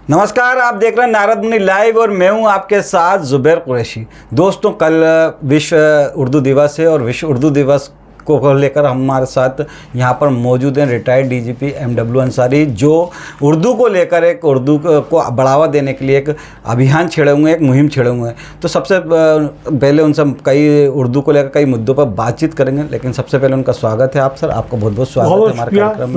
नमस्कार, आप देख रहे हैं नारद मुनि लाइव और मैं हूं आपके साथ जुबैर कुरैशी। दोस्तों, कल विश्व उर्दू दिवस है और विश्व उर्दू दिवस को लेकर हमारे साथ यहां पर मौजूद हैं रिटायर्ड डीजीपी एमडब्ल्यू अंसारी, जो उर्दू को लेकर एक उर्दू को बढ़ावा देने के लिए एक अभियान छेड़े हुए हैं, एक मुहिम छेड़े हुए हैं। तो सबसे पहले उनसे कई उर्दू को लेकर कई मुद्दों पर बातचीत करेंगे, लेकिन सबसे पहले उनका स्वागत है। आप सर, आपका बहुत बहुत स्वागत है हमारे कार्यक्रम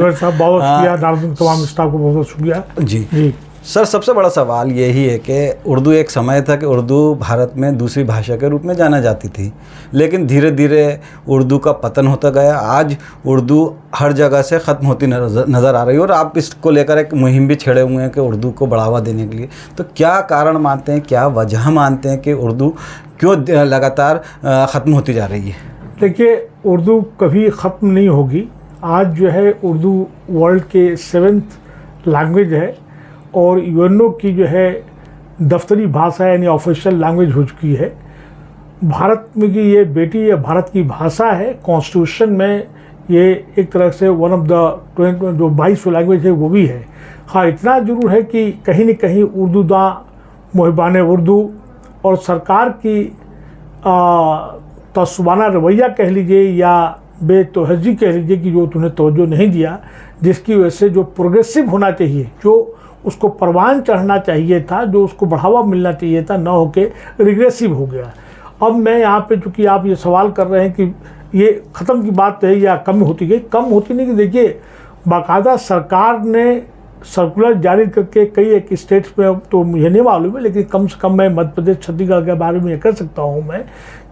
में। तमाम स्टाफ को बहुत बहुत शुक्रिया जी। सर, सबसे बड़ा सवाल यही है कि उर्दू एक समय था कि उर्दू भारत में दूसरी भाषा के रूप में जाना जाती थी, लेकिन धीरे धीरे उर्दू का पतन होता गया। आज उर्दू हर जगह से ख़त्म होती नज़र आ रही है और आप इसको लेकर एक मुहिम भी छेड़े हुए हैं कि उर्दू को बढ़ावा देने के लिए। तो क्या कारण मानते हैं, क्या वजह मानते हैं कि उर्दू क्यों लगातार ख़त्म होती जा रही है? देखिए, उर्दू कभी ख़त्म नहीं होगी। आज जो है उर्दू वर्ल्ड के 7th लैंग्वेज है और यूएनओ की जो है दफ्तरी भाषा यानी ऑफिशियल लैंग्वेज हो चुकी है। भारत में की ये बेटी ये भारत की भाषा है। कॉन्स्टिट्यूशन में ये एक तरह से वन ऑफ द जो 22 लैंग्वेज है वो भी है। हाँ, इतना ज़रूर है कि कहीं न कहीं उर्दू दा मुहिबान उर्दू और सरकार की तस्वाना रवैया कह लीजिए या बेतोहजी कह लीजिए कि जो उन्हें तवज्जो नहीं दिया, जिसकी वजह से जो प्रोग्रेसिव होना चाहिए, जो उसको परवान चढ़ना चाहिए था, जो उसको बढ़ावा मिलना चाहिए था, न होके रिग्रेसिव हो गया। अब मैं यहाँ पे, चूँकि आप ये सवाल कर रहे हैं कि ये ख़त्म की बात है या कम होती गई, कम होती नहीं। कि देखिए, बाकायदा सरकार ने सर्कुलर जारी करके कई एक स्टेट्स में, तो मुझे नहीं मालूम है, लेकिन कम से कम मैं मध्य प्रदेश छत्तीसगढ़ के बारे में ये कह सकता हूँ मैं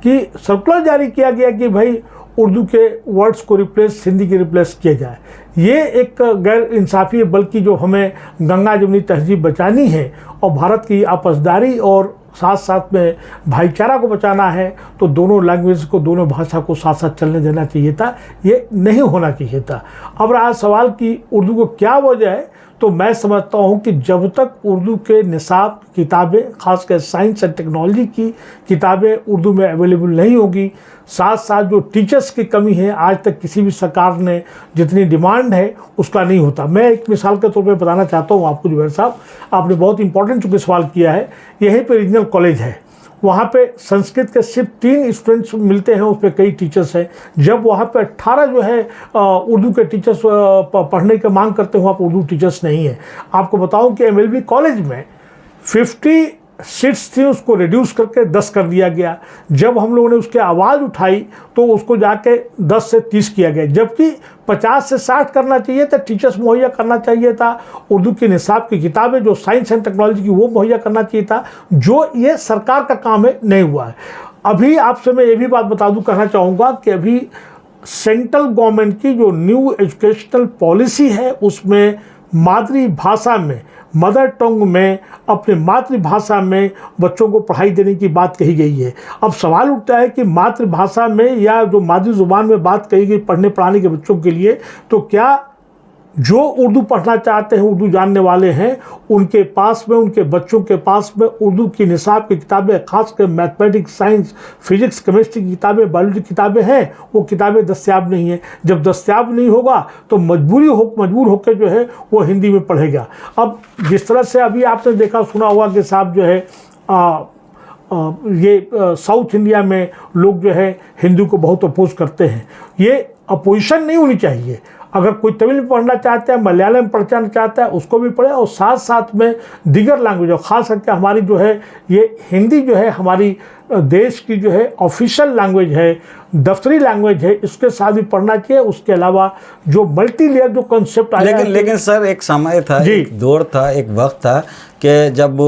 कि सर्कुलर जारी किया गया कि भाई उर्दू के वर्ड्स को रिप्लेस हिंदी के रिप्लेस किया जाए। ये एक गैर इंसाफ़ी है, बल्कि जो हमें गंगा जमुनी तहजीब बचानी है और भारत की आपसदारी और साथ साथ में भाईचारा को बचाना है, तो दोनों लैंग्वेज को, दोनों भाषा को साथ साथ चलने देना चाहिए था। ये नहीं होना चाहिए था। अब रहा सवाल कि उर्दू को क्या वजह है, तो मैं समझता हूँ कि जब तक उर्दू के निसाब किताबें, खासकर साइंस एंड टेक्नोलॉजी की किताबें उर्दू में अवेलेबल नहीं होगी, साथ साथ जो टीचर्स की कमी है, आज तक किसी भी सरकार ने जितनी डिमांड है उसका नहीं होता। मैं एक मिसाल के तौर पे बताना चाहता हूँ आपको जुबैर साहब, आपने बहुत इंपॉर्टेंट चूँकि सवाल किया है। यहीं पे रीजनल कॉलेज है, वहाँ पे संस्कृत के सिर्फ 3 स्टूडेंट्स मिलते हैं, उस पर कई टीचर्स हैं। जब वहाँ पे 18 जो है उर्दू के टीचर्स पढ़ने की मांग करते हो, वहाँ पर उर्दू टीचर्स नहीं है। आपको बताऊँ कि MLB कॉलेज में 50 सीट्स थी, उसको रिड्यूस करके 10 कर दिया गया। जब हम लोगों ने उसकी आवाज़ उठाई तो उसको जाके 10 से 30 किया गया, जबकि 50 से 60 करना चाहिए था। टीचर्स मुहैया करना चाहिए था, उर्दू की निसाब की किताबें जो साइंस एंड टेक्नोलॉजी की वो मुहैया करना चाहिए था, जो ये सरकार का काम है, नहीं हुआ है। अभी आपसे मैं ये भी बात बता दूँ, कहना चाहूँगा कि अभी सेंट्रल गवर्नमेंट की जो न्यू एजुकेशनल पॉलिसी है, उसमें मातृभाषा में, मदर टंग में, अपने मातृभाषा में बच्चों को पढ़ाई देने की बात कही गई है। अब सवाल उठता है कि मातृभाषा में या जो मातृ जुबान में बात कही गई पढ़ने पढ़ाने के बच्चों के लिए, तो क्या जो उर्दू पढ़ना चाहते हैं, उर्दू जानने वाले हैं, उनके पास में, उनके बच्चों के पास में उर्दू की निसाब की किताबें, खासकर मैथमेटिक्स, साइंस, फिजिक्स, केमिस्ट्री की किताबें, बायोलॉजी की किताबें हैं, वो किताबें दस्तयाब नहीं हैं। जब दस्तयाब नहीं होगा तो मजबूर होकर जो है वो हिंदी में पढ़ेगा। अब जिस तरह से अभी आपने देखा सुना हुआ कि साहब जो है ये साउथ इंडिया में लोग जो है हिंदी को बहुत अपोज करते हैं। ये अपोजिशन नहीं होनी चाहिए। अगर कोई तमिल में पढ़ना चाहता है, मलयालम में पढ़ना चाहता है, उसको भी पढ़े, और साथ साथ में दीगर लैंग्वेज, खास करके हमारी जो है ये हिंदी जो है हमारी देश की जो है ऑफिशियल लैंग्वेज है, दफ्तरी लैंग्वेज है, इसके साथ भी पढ़ना चाहिए। उसके अलावा जो मल्टी लेयर जो कॉन्सेप्ट आया, लेकिन सर एक समय था, एक दौर था, एक वक्त था कि जब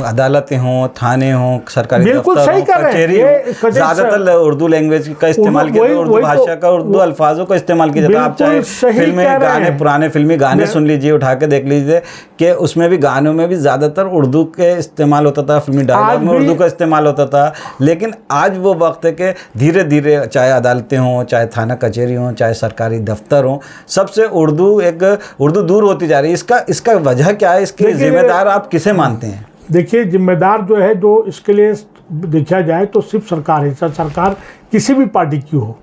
अदालतें हों, थाने हों, सरकारी दफ्तर हों, कचहरी हो, ज़्यादातर उर्दू लैंग्वेज का इस्तेमाल किया जाता, उर्दू भाषा का, उर्दू अल्फाजों का इस्तेमाल किया जाता। आप चाहे फिल्मी गाने, पुराने फिल्मी गाने सुन लीजिए, उठा के देख लीजिए कि उसमें भी, गानों में भी ज़्यादातर उर्दू के इस्तेमाल होता था, फिल्मी डायलॉग में उर्दू का इस्तेमाल होता था। लेकिन आज वो वक्त है कि धीरे धीरे चाहे अदालतें हों, चाहे थाना कचहरी हों, चाहे सरकारी दफ्तर हों, सबसे उर्दू दूर होती जा रही है। इसका वजह क्या है? इसके जिम्मेदार आप किसे मानते हैं? देखिए, जिम्मेदार जो है, जो इसके लिए देखा जाए तो सिर्फ सरकार है। सरकार किसी भी पार्टी की हो,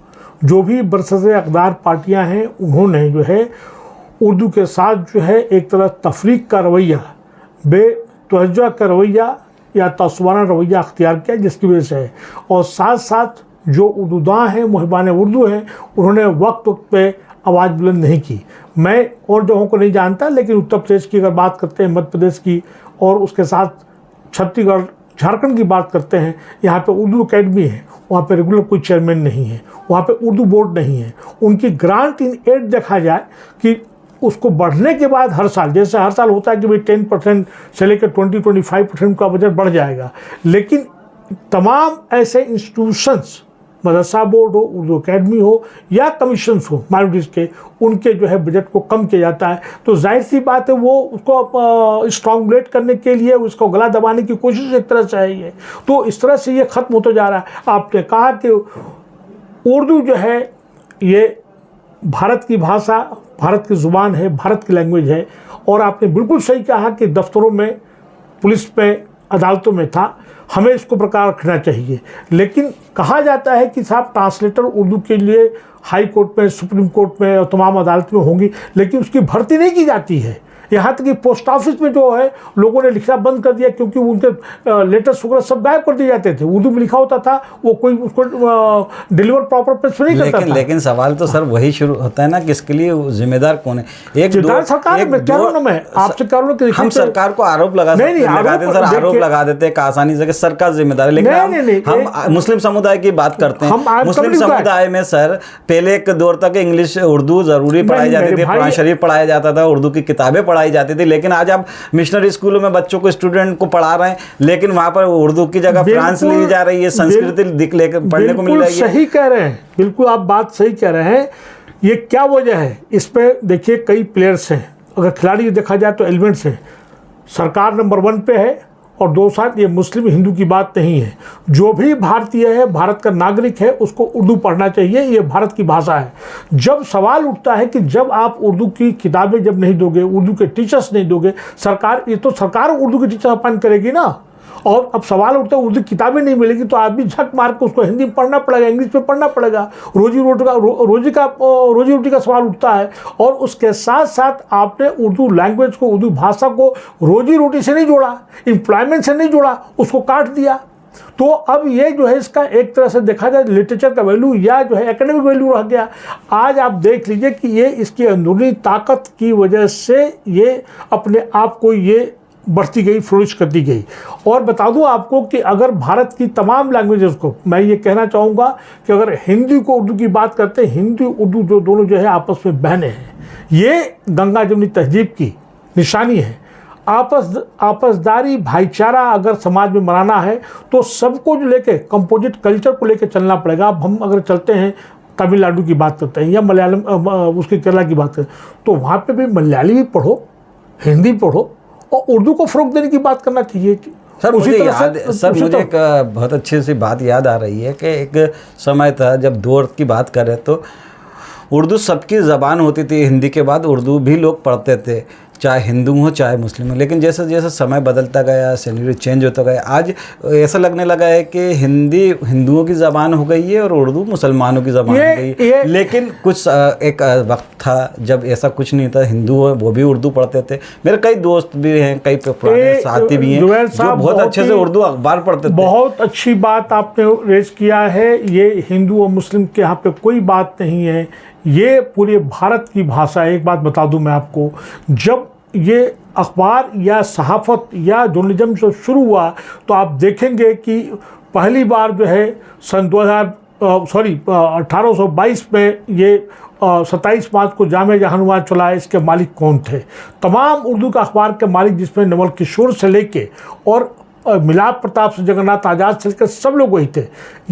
जो भी बरसरे अक़दार पार्टियां हैं, उन्होंने जो है उर्दू के साथ जो है एक तरह तफरीक का रवैया बेतवज्जो का रवैया या तसवाना रवैया अख्तियार किया, जिसकी वजह से है। और साथ साथ जो उर्दूदां हैं, मुहिबान उर्दू हैं, उन्होंने वक्त वक्त पे आवाज़ बुलंद नहीं की। मैं और जगहों को नहीं जानता, लेकिन उत्तर प्रदेश की अगर बात करते हैं, मध्य प्रदेश की, और उसके साथ छत्तीसगढ़ झारखंड की बात करते हैं, यहाँ पे उर्दू अकेडमी है, वहाँ पे रेगुलर कोई चेयरमैन नहीं है, वहाँ पे उर्दू बोर्ड नहीं है। उनकी ग्रांट इन एड देखा जाए कि उसको बढ़ने के बाद हर साल, जैसे हर साल होता है कि भाई 10% से लेकर 20-25% का बजट बढ़ जाएगा, लेकिन तमाम ऐसे इंस्टीट्यूशंस, मदरसा बोर्ड हो, उर्दू अकेडमी हो या कमीशंस हो माइनॉरिटीज़ के, उनके जो है बजट को कम किया जाता है। तो जाहिर सी बात है, वो उसको स्ट्रॉन्गुलेट करने के लिए, उसको गला दबाने की कोशिश एक तरह से है ये। तो इस तरह से ये ख़त्म होता जा रहा है। आपने कहा कि उर्दू जो है ये भारत की भाषा, भारत की ज़ुबान है, भारत की लैंग्वेज है। और आपने बिल्कुल सही कहा कि दफ्तरों में, पुलिस में, अदालतों में था, हमें इसको प्रकार रखना चाहिए। लेकिन कहा जाता है कि साहब ट्रांसलेटर उर्दू के लिए हाई कोर्ट में, सुप्रीम कोर्ट में और तमाम अदालत में होंगी, लेकिन उसकी भर्ती नहीं की जाती है। यहाँ तक कि पोस्ट ऑफिस में जो है लोगों ने लिखना बंद कर दिया, क्योंकि उनके लेटर्स वगैरह सब गायब कर दिए जाते थे। उर्दू में लिखा होता था, वो कोई उसको डिलीवर प्रॉपर पेज नहीं करता था। लेकिन सवाल तो सर वही शुरू होता है ना कि इसके लिए जिम्मेदार कौन है? एक सरकार। मैं कह रहा हूं, मैं आपसे कह रहा हूं कि हम सरकार को आरोप लगा सकते हैं, आरोप लगा देते हैं आसानी से कि सरकार जिम्मेदार है। लेकिन हम मुस्लिम समुदाय की बात करते हैं। मुस्लिम समुदाय में सर पहले एक दौर तक इंग्लिश, उर्दू जरूरी पढ़ाई जाती थी, कुरान शरीफ पढ़ाया जाता था, उर्दू की किताबें पढ़ाई जाती थी। लेकिन आज आप मिशनरी स्कूलों में बच्चों को, स्टूडेंट को पढ़ा रहे हैं, लेकिन वहां पर उर्दू की जगह फ्रांस ली जा रही है, संस्कृत लेकर पढ़ने को मिल रही है। सही कह रहे हैं, बिल्कुल आप बात सही कह रहे हैं। ये क्या वजह है? इस पे देखिए कई प्लेयर्स हैं। अगर खिलाड़ी देखा जाए तो एलिमेंट्स हैं। सरकार नंबर 1 पे है, और दो साथ ये मुस्लिम हिंदू की बात नहीं है। जो भी भारतीय है, भारत का नागरिक है, उसको उर्दू पढ़ना चाहिए, ये भारत की भाषा है। जब सवाल उठता है कि जब आप उर्दू की किताबें जब नहीं दोगे, उर्दू के टीचर्स नहीं दोगे, सरकार, ये तो सरकार उर्दू के टीचर अपॉइंट करेगी ना। और अब सवाल उठता है उर्दू किताबें नहीं मिलेगी तो आदमी झक मार के उसको हिंदी में पढ़ना पड़ेगा, इंग्लिश में पढ़ना पड़ेगा। रोजी रोटी का सवाल उठता है। और उसके साथ साथ आपने उर्दू लैंग्वेज को, उर्दू भाषा को रोजी रोटी से नहीं जोड़ा, एम्प्लॉयमेंट से नहीं जोड़ा, उसको काट दिया। तो अब ये जो है इसका एक तरह से देखा जाए लिटरेचर का वैल्यू या जो है एकेडमिक वैल्यू रह गया। आज आप देख लीजिए कि ये इसकी अंदरूनी ताकत की वजह से ये अपने आप को ये बढ़ती गई, फ्लोरिश करती गई। और बता दूं आपको कि अगर भारत की तमाम लैंग्वेजेस को, मैं ये कहना चाहूँगा कि अगर हिंदी को उर्दू की बात करते हैं, हिंदी उर्दू जो दोनों जो है आपस में बहने हैं, ये गंगा जमुनी तहजीब की निशानी है। आपसदारी भाईचारा अगर समाज में मनाना है तो सबको जो लेके, कंपोजिट कल्चर को लेके चलना पड़ेगा। अब हम अगर चलते हैं तमिलनाडु की बात करते हैं या मलयालम, उसकी केरला की बात करते हैं, तो वहाँ पे भी मलयाली भी पढ़ो, हिंदी पढ़ो और उर्दू को फ़रोग़ देने की बात करना चाहिए। सर मुझे एक बहुत अच्छी सी बात याद आ रही है कि एक समय था जब दौर की बात करें तो उर्दू सबकी ज़बान होती थी, हिंदी के बाद उर्दू भी लोग पढ़ते थे, चाहे हिंदू हो चाहे मुस्लिम हो। लेकिन जैसे जैसे समय बदलता गया, सिनेरियो चेंज होता गया, आज ऐसा लगने लगा है कि हिंदी हिंदुओं की ज़बान हो गई है और उर्दू मुसलमानों की ज़बान हो गई है। लेकिन कुछ एक वक्त था जब ऐसा कुछ नहीं था, हिंदू वो भी उर्दू पढ़ते थे। मेरे कई दोस्त भी हैं, कई पुराने साथी भी हैं जो बहुत अच्छे से उर्दू अखबार पढ़ते थे। बहुत अच्छी बात आपने रेज किया है। ये हिंदू और मुस्लिम के यहाँ पे कोई बात नहीं है, ये पूरे भारत की भाषा है। एक बात बता दूं मैं आपको, जब ये अखबार या सहाफ़त या जर्नलिज्म जो शुरू हुआ तो आप देखेंगे कि पहली बार जो है सन 1822 में ये 27 मार्च को जामे जहानुमा चला, इसके मालिक कौन थे? तमाम उर्दू का अखबार के मालिक, जिसमें नवल किशोर से लेके और मिलाप प्रताप से जगन्नाथ आज़ाद से लेकर सब लोग वही थे।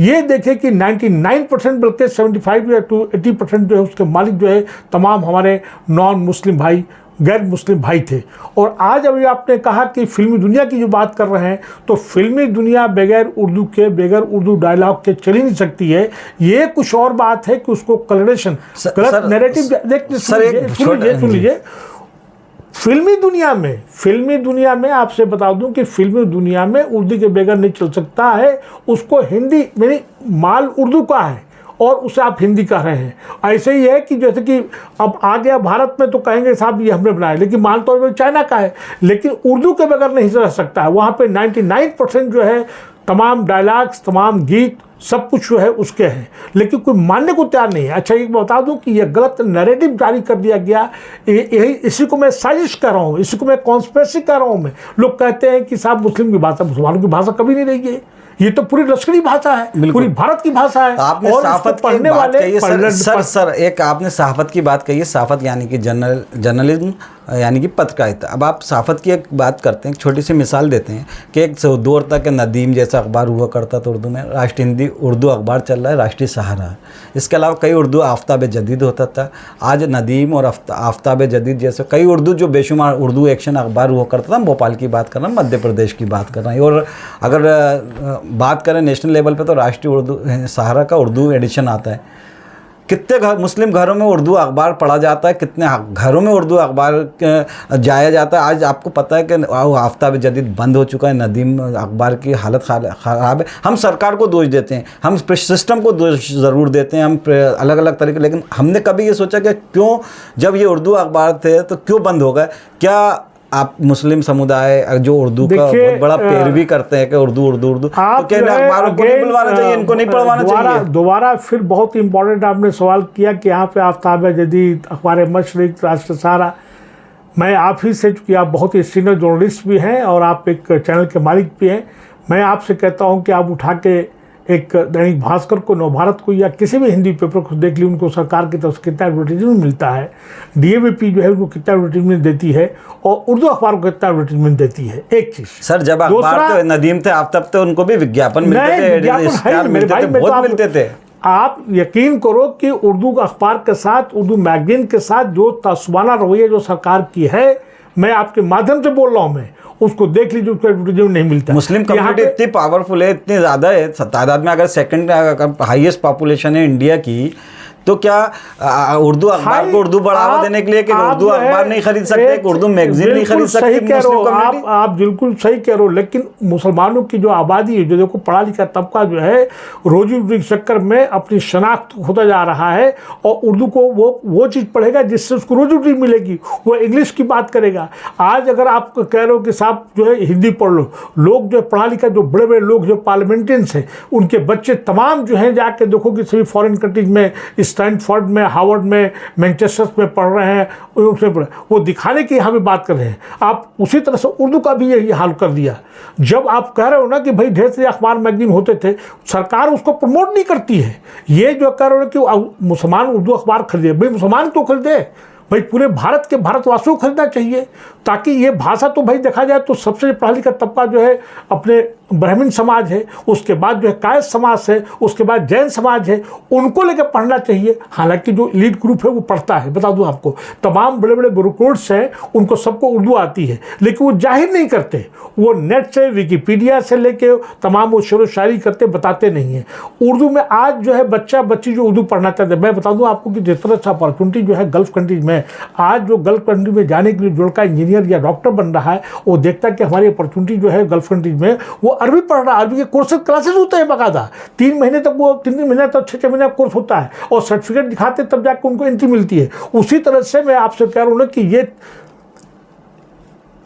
ये देखें कि 99% बल्कि 75 या 80% जो है उसके मालिक जो है तमाम हमारे नॉन मुस्लिम भाई, गैर मुस्लिम भाई थे। और आज अभी आपने कहा कि फिल्मी दुनिया की जो बात कर रहे हैं, तो फिल्मी दुनिया बगैर उर्दू के, बगैर उर्दू डायलॉग के चल ही नहीं सकती है। ये कुछ और बात है कि उसको कलरेशन, गलत नैरेटिव, सुन लीजिए। फिल्मी दुनिया में आपसे बता दूं कि फिल्मी दुनिया में उर्दू के बगैर नहीं चल सकता है। उसको हिंदी, मेरी माल उर्दू का है और उसे आप हिंदी कह रहे हैं। ऐसे ही है कि जैसे कि अब आ गया भारत में तो कहेंगे साहब ये हमने बनाया, लेकिन मान तौर पर चाइना का है, लेकिन उर्दू के बगैर नहीं रह सकता है। वहाँ पे 99% जो है तमाम डायलॉग्स, तमाम गीत, सब कुछ जो है उसके हैं, लेकिन कोई मानने को तैयार नहीं है। अच्छा एक बता दूं कि ये गलत नैरेटिव जारी कर दिया गया, यही इसी को मैं साजिश कर रहा हूँ, इसी को मैं कॉन्स्पिरेसी कर रहा हूँ। मैं लोग कहते हैं कि साहब मुस्लिम की भाषा, मुसलमानों की भाषा कभी नहीं रही है, ये तो पूरी लश्करी भाषा है, पूरी भारत की भाषा है। आपने और सहाफत पढ़ने वाले सर एक आपने सहाफत की बात कही है, सहाफत यानी कि जर्नलिज्म यानी कि पत्रकारिता। अब आप सहाफत की एक बात करते हैं, एक छोटी सी मिसाल देते हैं कि एक दौर तक नदीम जैसा अखबार हुआ करता था उर्दू में, राष्ट्रीय हिंदी उर्दू अखबार चल रहा है, राष्ट्रीय सहारा। इसके अलावा कई उर्दू आफ्ताब जदीद होता था। आज नदीम और आफ्ताब जदीद जैसे कई उर्दू जो बेशुमार उर्दू एक्शन अखबार हुआ करता था। हम भोपाल की बात कर रहे हैं, मध्य प्रदेश की बात कर रहे हैं, और अगर बात करें नेशनल लेवल पे तो राष्ट्रीय उर्दू सहारा का उर्दू एडिशन आता है। कितने मुस्लिम घरों में उर्दू अखबार पढ़ा जाता है, कितने घरों में उर्दू अखबार जाया जाता है। आज आपको पता है कि आफ्ताब जदीद बंद हो चुका है, नदीम अखबार की हालत ख़राब है। हम सरकार को दोष देते हैं, हम सिस्टम को दोष ज़रूर देते हैं, हम अलग अलग तरीके, लेकिन हमने कभी ये सोचा कि क्यों जब ये उर्दू अखबार थे तो क्यों बंद हो गए? क्या आप मुस्लिम समुदाय जो उर्दू का बहुत बड़ा पैरवी करते हैं कि उर्दू तो क्या अखबारों को नहीं बुलवाना चाहिए, इनको नहीं पढ़वाना चाहिए? दोबारा फिर बहुत इंपॉर्टेंट आपने सवाल किया कि यहाँ पे आफ्ताब जदीद, अखबार मशरिक, राष्ट्र सहारा। मैं आप ही से, चूँकि आप बहुत ही सीनियर जर्नलिस्ट भी हैं और आप एक चैनल के मालिक भी हैं, मैं आपसे कहता हूँ कि आप उठा के एक दैनिक भास्कर को, नवभारत को या किसी भी हिंदी पेपर को देख ली, उनको सरकार की तरफ से कितना एडवर्टीजमेंट मिलता है, डीएवीपी जो है उनको कितना एडवर्टीजमेंट देती है और उर्दू अखबार को कितना एडवर्टीजमेंट देती है। एक चीज़ सर, जब अखबार तो नदीम थे आफ्ताब थे, उनको भी विज्ञापन मिलते थे, बहुत मिलते थे। आप यकीन करो कि उर्दू अखबार के साथ, उर्दू मैगजीन के साथ जो तस्वाना रवैया जो सरकार की है, मैं आपके माध्यम से बोल रहा हूँ, मैं उसको देख लीजिए, उसको एडवर्टीजमेंट नहीं मिलता। मुस्लिम कम्युनिटी इतनी पावरफुल है, इतनी ज़्यादा है तादाद में, अगर सेकंड हाईएस्ट पॉपुलेशन है इंडिया की, तो क्या उर्दू अखबार को उर्दू बढ़ावा देने के लिए कि उर्दू अखबार नहीं खरीद सकते, उर्दू मैगजीन नहीं खरीद सकते? आप बिल्कुल सही कह रहे हो, लेकिन मुसलमानों की जो आबादी है, जो देखो पढ़ा लिखा तबका जो है, रोजी रोटी के चक्कर में अपनी शनाख्त होता जा रहा है, और उर्दू को वो चीज़ पढ़ेगा जिससे उसको रोजी रोटी मिलेगी, वो इंग्लिश की बात करेगा। आज अगर आप कह रहे हो कि साहब जो है हिंदी पढ़ लो, लोग जो पढ़ा लिखा, जो बड़े बड़े लोग जो पार्लियामेंटेरियंस हैं, उनके बच्चे तमाम जो हैं जाके देखो कि सभी फॉरेन कंट्रीज में, स्टैनफोर्ड में, हार्वर्ड में, मैनचेस्टर में पढ़ रहे हैं, वो दिखाने की यहाँ पे बात कर रहे हैं। आप उसी तरह से उर्दू का भी यही हाल कर दिया। जब आप कह रहे हो ना कि भाई ढेर से अखबार मैगजीन होते थे, सरकार उसको प्रमोट नहीं करती है। ये जो कह रहे हो कि मुसलमान उर्दू अखबार खरीदे, भाई मुसलमान क्यों खरीदे? भाई पूरे भारत के भारतवासियों को खरीदना चाहिए, ताकि ये भाषा तो भाई देखा जाए तो सबसे पढ़ा लिखा तबका जो है अपने ब्राह्मण समाज है, उसके बाद जो है कायस्थ समाज है, उसके बाद जैन समाज है, उनको लेकर पढ़ना चाहिए। हालांकि जो एलीट ग्रुप है वो पढ़ता है, बता दूं आपको, तमाम बड़े बड़े ब्यूरोक्रेट्स हैं, उनको सबको उर्दू आती है, लेकिन वो जाहिर नहीं करते। वो नेट से, विकीपीडिया से लेके तमाम वो शेरो शायरी करते, बताते नहीं हैं। उर्दू में आज जो है बच्चा बच्ची जो उर्दू पढ़ना चाहते हैं, मैं बता दूँ आपको कि जिस तरह से अपॉर्चुनिटी जो है गल्फ कंट्रीज में, आज जो गल्फ कंट्री में जाने के लिए जो का इंजीनियर या डॉक्टर बन रहा है, वो देखता है कि हमारी अपॉर्चुनिटी जो है गल्फ कंट्रीज में, वो अरबी पढ़ रहा है। अरबी के कोर्सेज क्लासेस होते हैं बाकायदा, 3 महीने तक, वो 3 महीने तक, 6 महीने का कोर्स होता है, और सर्टिफिकेट दिखाते तब जाकर उनको एंट्री मिलती है। उसी तरह से मैं आपसे कह रहा हूँ ना कि ये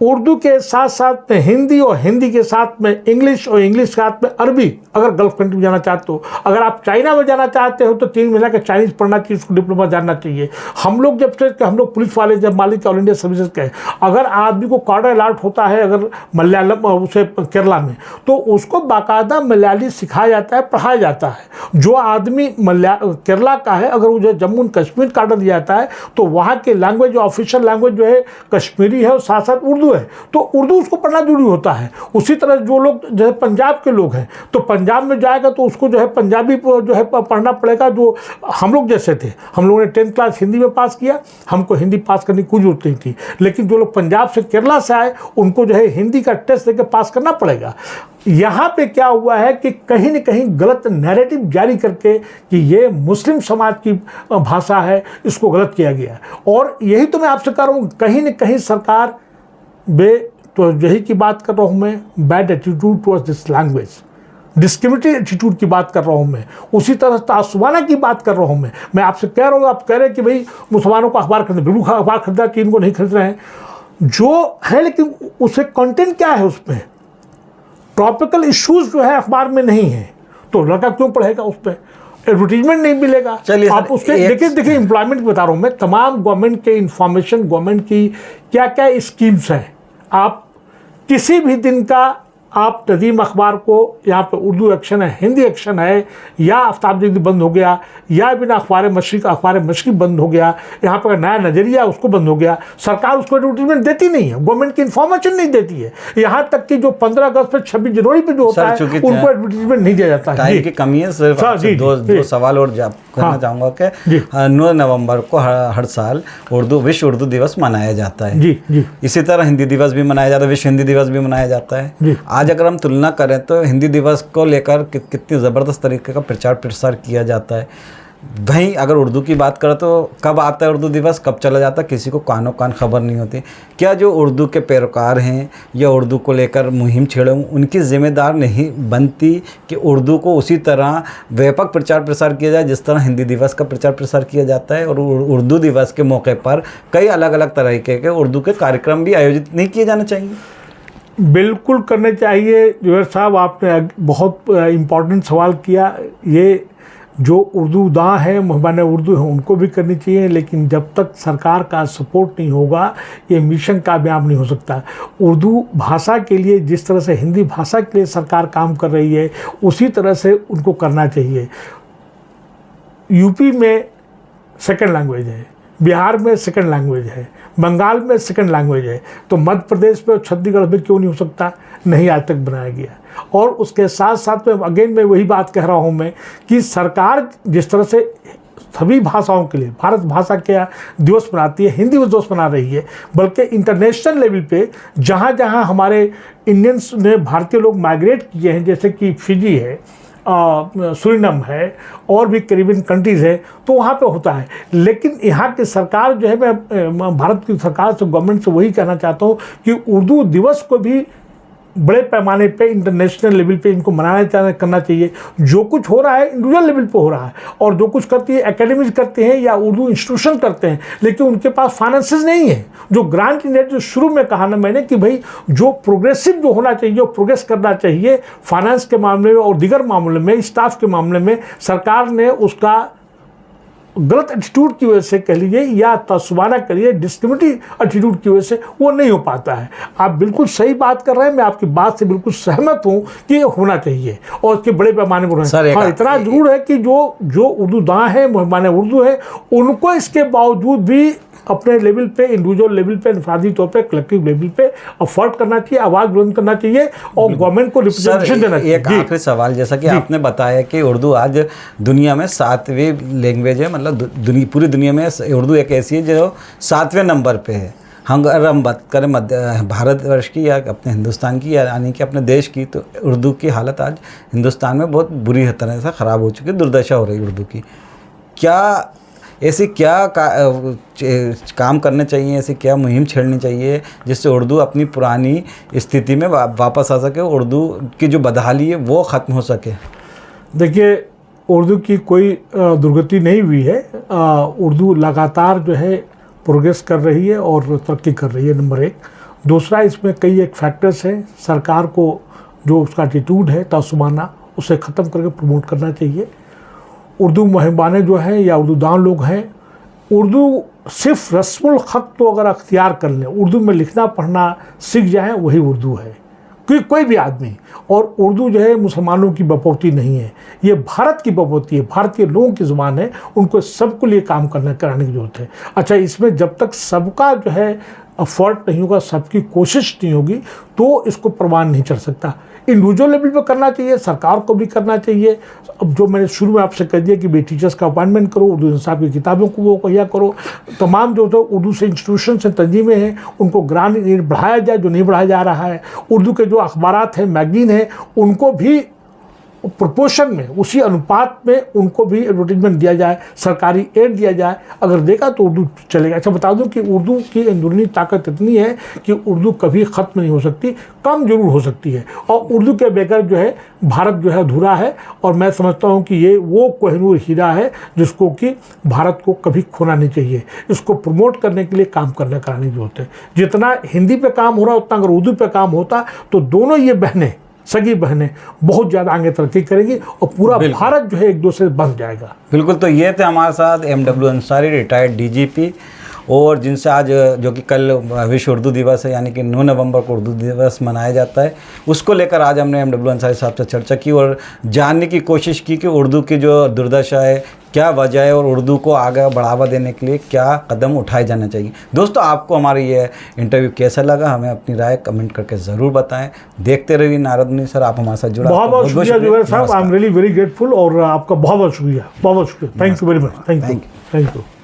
उर्दू के साथ साथ में हिंदी, और हिंदी के साथ में इंग्लिश, और इंग्लिश के साथ में अरबी, अगर गल्फ कंट्री में जाना चाहते हो, अगर आप चाइना में जाना चाहते हो तो 3 महीना का चाइनीज़ पढ़ना चाहिए, उसको डिप्लोमा जानना चाहिए। हम लोग जब से, हम लोग पुलिस वाले जब मालिक ऑल इंडिया सर्विसेज के, अगर आदमी को कार्डर अलॉट होता है अगर मलयालम, उसे केरला में, तो उसको बाकायदा मलयाली सिखाया जाता है, पढ़ाया जाता है। जो आदमी केरला का है, अगर मुझे जम्मू एंड कश्मीर कार्डर दिया जाता है, तो वहाँ के लैंग्वेज, जो ऑफिशियल लैंग्वेज जो है कश्मीरी है, और साथ साथ उर्दू है, तो उर्दू उसको पढ़ना जरूरी होता है। उसी तरह जो लोग जैसे पंजाब के लोग हैं, तो पंजाब में जाएगा तो उसको जो है पंजाबी जो है पढ़ना पड़ेगा। जो हम लोग जैसे थे, हम लोगों ने 10th क्लास हिंदी में पास किया, हमको हिंदी पास करने की कोई जरूरत नहीं थी, लेकिन जो लोग पंजाब से, केरला से आए, उनको जो है हिंदी का टेस्ट देकर पास करना पड़ेगा। यहाँ पे क्या हुआ है कि कहीं न कहीं गलत नैरेटिव जारी करके कि ये मुस्लिम समाज की भाषा है, इसको गलत किया गया। और यही तो मैं आपसे कह रहा हूँ, कहीं न कहीं सरकार तो यही की बात कर रहा हूँ मैं, bad attitude towards this language, discriminatory attitude की बात कर रहा हूँ मैं, उसी तरह तासुबाना की बात कर रहा हूँ मैं आपसे कह रहा हूँ, आप कह रहे हैं कि भाई मुसलमानों को अखबार खरीदना, बिल्कुल अखबार खरीदना चाहिए, इनको नहीं खरीद रहे हैं जो है, लेकिन उसे कंटेंट क्या है, उसमें टॉपिकल इश्यूज जो है अखबार में नहीं है, तो लड़का क्यों पढ़ेगा उस पर, एडवर्टीजमेंट नहीं मिलेगा। चलिए आप उसके देखिए एम्प्लॉयमेंट बता रहा हूँ मैं, तमाम गवर्नमेंट के इंफॉर्मेशन, गवर्नमेंट की क्या क्या स्कीम्स हैं, आप किसी भी दिन का आप नदीम अखबार को, यहाँ पे उर्दू एक्शन है, हिंदी एक्शन है, या आफ्ताब जदीद बंद हो गया, या बिना अखबार मशरिक बंद हो गया, यहाँ पर नया नज़रिया उसको बंद हो गया, सरकार उसको एडवर्टीजमेंट देती नहीं है, गवर्नमेंट की इन्फॉर्मेशन नहीं देती है, यहाँ तक कि जो 15 अगस्त पर 26 जनवरी पे जो होता है उनको एडवर्टीजमेंट नहीं दिया जाता है। टाइम की कमी है, सिर्फ दो सवाल और करना चाहूँगा कि 9 नवंबर को हर साल विश्व उर्दू दिवस मनाया जाता है। जी। इसी तरह हिंदी दिवस भी मनाया जाता है, विश्व हिंदी दिवस भी मनाया जाता है। आज अगर हम तुलना करें तो हिंदी दिवस को लेकर कितनी ज़बरदस्त तरीके का प्रचार प्रसार किया जाता है। वहीं अगर उर्दू की बात करें तो कब आता है उर्दू दिवस, कब चला जाता है, किसी को कानों कान खबर नहीं होती। क्या जो उर्दू के पैरोकार हैं या उर्दू को लेकर मुहिम छेड़े हों, उनकी जिम्मेदार नहीं बनती कि उर्दू को उसी तरह व्यापक प्रचार प्रसार किया जाए जिस तरह हिंदी दिवस का प्रचार प्रसार किया जाता है, और उर्दू दिवस के मौके पर कई अलग अलग तरीके के उर्दू के कार्यक्रम भी आयोजित नहीं किए जाने चाहिए? बिल्कुल करने चाहिए। जुबैर साहब, आपने बहुत इम्पोर्टेंट सवाल किया। ये जो उर्दू दां हैं, मुहबान उर्दू हैं, उनको भी करनी चाहिए, लेकिन जब तक सरकार का सपोर्ट नहीं होगा ये मिशन कामयाब नहीं हो सकता। उर्दू भाषा के लिए जिस तरह से हिंदी भाषा के लिए सरकार काम कर रही है उसी तरह से उनको करना चाहिए। यूपी में सेकंड लैंग्वेज है, बिहार में सेकंड लैंग्वेज है, बंगाल में सेकंड लैंग्वेज है, तो मध्य प्रदेश में और छत्तीसगढ़ में क्यों नहीं हो सकता? नहीं, आज तक बनाया गया। और उसके साथ साथ में अगेन मैं वही बात कह रहा हूँ मैं कि सरकार जिस तरह से सभी भाषाओं के लिए भारत भाषा के दिवस मनाती है, हिंदी दिवस मना रही है, बल्कि इंटरनेशनल लेवल पे जहाँ जहाँ हमारे इंडियंस ने, भारतीय लोग माइग्रेट किए हैं, जैसे कि फिजी है, सुरिनम है, और भी करीबन कंट्रीज़ है, तो वहाँ पे होता है। लेकिन यहाँ की सरकार जो है, मैं भारत की सरकार से, गवर्नमेंट से वही कहना चाहता हूँ कि उर्दू दिवस को भी बड़े पैमाने पे इंटरनेशनल लेवल पे इनको मनाना करना चाहिए। जो कुछ हो रहा है इंडिविजुअल लेवल पे हो रहा है, और जो कुछ करती है एकेडमीज करते हैं या उर्दू इंस्टीट्यूशन करते हैं, लेकिन उनके पास फाइनेंसेस नहीं है। जो ग्रांट इंडिया, जो शुरू में कहा ना मैंने कि भाई जो प्रोग्रेसिव जो होना चाहिए, जो प्रोग्रेस करना चाहिए फाइनेंस के मामले में और दीगर मामले में, स्टाफ के मामले में, सरकार ने उसका गलत एटीट्यूड की वजह से कह लीजिए या तसवाना करिए, डिस्क्रिमिनेटरी एटीट्यूड की वजह से वो नहीं हो पाता है। आप बिल्कुल सही बात कर रहे हैं, मैं आपकी बात से बिल्कुल सहमत हूँ कि ये होना चाहिए और इसके बड़े पैमाने पर होना। हाँ, इतना जरूर है कि जो उर्दू दां है, मुहबान उर्दू है, उनको इसके बावजूद भी अपने लेवल पे, इंडिविजुअल लेवल पे, इंफरादी तौर पे, कलेक्टिव लेवल पे अफोर्ड करना चाहिए, आवाज़ बुलंद करना चाहिए और गवर्नमेंट को रिप्रेजेंटेशन देना चाहिए। एक आखिरी सवाल, जैसा कि आपने बताया कि उर्दू आज दुनिया में 7वीं लैंग्वेज है, मतलब पूरी दुनिया में उर्दू एक ऐसी है जो 7वें नंबर पे है। अगर हम बात करें भारतवर्ष की या अपने हिंदुस्तान की, यानी कि अपने देश की, तो उर्दू की हालत आज हिंदुस्तान में बहुत बुरी तरह से ख़राब हो चुकी है, दुर्दशा हो रही है उर्दू की। क्या ऐसी काम करने चाहिए, ऐसी क्या मुहिम छेड़नी चाहिए जिससे उर्दू अपनी पुरानी स्थिति में वापस आ सके, उर्दू की जो बदहाली है वो ख़त्म हो सके? देखिए, उर्दू की कोई दुर्गति नहीं हुई है। उर्दू लगातार जो है प्रोग्रेस कर रही है और तरक्की कर रही है, नंबर एक। दूसरा, इसमें कई एक फैक्टर्स हैं। सरकार को जो उसका एटीट्यूड है तासुबाना, उसे ख़त्म करके प्रमोट करना चाहिए। उर्दू मुहिबाने जो हैं या उर्दू दान लोग हैं, उर्दू सिर्फ रस्मुल ख़त तो अगर अख्तियार कर लें, उर्दू में लिखना पढ़ना सीख जाएँ, वही उर्दू है। कोई भी आदमी, और उर्दू जो है मुसलमानों की बपौती नहीं है, ये भारत की बपौती है, भारतीय लोगों की ज़ुबान है। उनको सबके लिए काम कराने की ज़रूरत है। अच्छा, इसमें जब तक सबका जो है एफर्ट नहीं होगा, सबकी कोशिश नहीं होगी, तो इसको परवान नहीं चढ़ सकता। इंडिविजुअल लेवल पर करना चाहिए, सरकार को भी करना चाहिए। अब जो मैंने शुरू में आपसे कह दिया कि भाई टीचर्स का अपॉइंटमेंट करो, उर्दू इंसाफ की किताबों को वो कहिया करो, तमाम जो तो उर्दू से इंस्टीट्यूशन से तंजीमें हैं उनको ग्रांट बढ़ाया जाए जो नहीं बढ़ाया जा रहा है। उर्दू के जो अखबारात हैं, मैगजीन हैं, उनको भी प्रोपोर्शन में, उसी अनुपात में उनको भी एडवर्टीजमेंट दिया जाए, सरकारी एड दिया जाए। अगर देगा तो उर्दू चलेगा। अच्छा बता दूं कि उर्दू की अंदरूनी ताकत इतनी है कि उर्दू कभी ख़त्म नहीं हो सकती, कम जरूर हो सकती है, और उर्दू के बगैर जो है भारत जो है अधूरा है। और मैं समझता हूँ कि ये वो कोहिनूर हीरा है जिसको कि भारत को कभी खोना नहीं चाहिए। इसको प्रमोट करने के लिए काम कराने की जरूरत है। जितना हिंदी पे काम हो रहा है उतना अगर उर्दू पे काम होता तो दोनों ये बहनें, सगी बहनें, बहुत ज़्यादा आगे तरक्की करेंगी और पूरा भारत जो है एक दूसरे से बंध जाएगा। बिल्कुल। तो ये थे हमारे साथ MW अंसारी, रिटायर्ड DGP, और जिनसे आज जो कि कल विश्व उर्दू दिवस है, यानी कि 9 नवंबर को उर्दू दिवस मनाया जाता है, उसको लेकर आज हमने MW अंसारी साहब से चर्चा की और जानने की कोशिश की कि उर्दू की जो दुर्दशा है क्या वजह है और उर्दू को आगे बढ़ावा देने के लिए क्या कदम उठाए जाना चाहिए। दोस्तों, आपको हमारा ये इंटरव्यू कैसा लगा हमें अपनी राय कमेंट करके ज़रूर बताएं। देखते रहिए नारद मुनि सर, आप हमारे साथ जुड़ा, बहुत बहुत शुक्रिया जुबैर साहब। I am really very grateful और आपका बहुत बहुत शुक्रिया, बहुत बहुत शुक्रिया। Thank you very much. Thank you.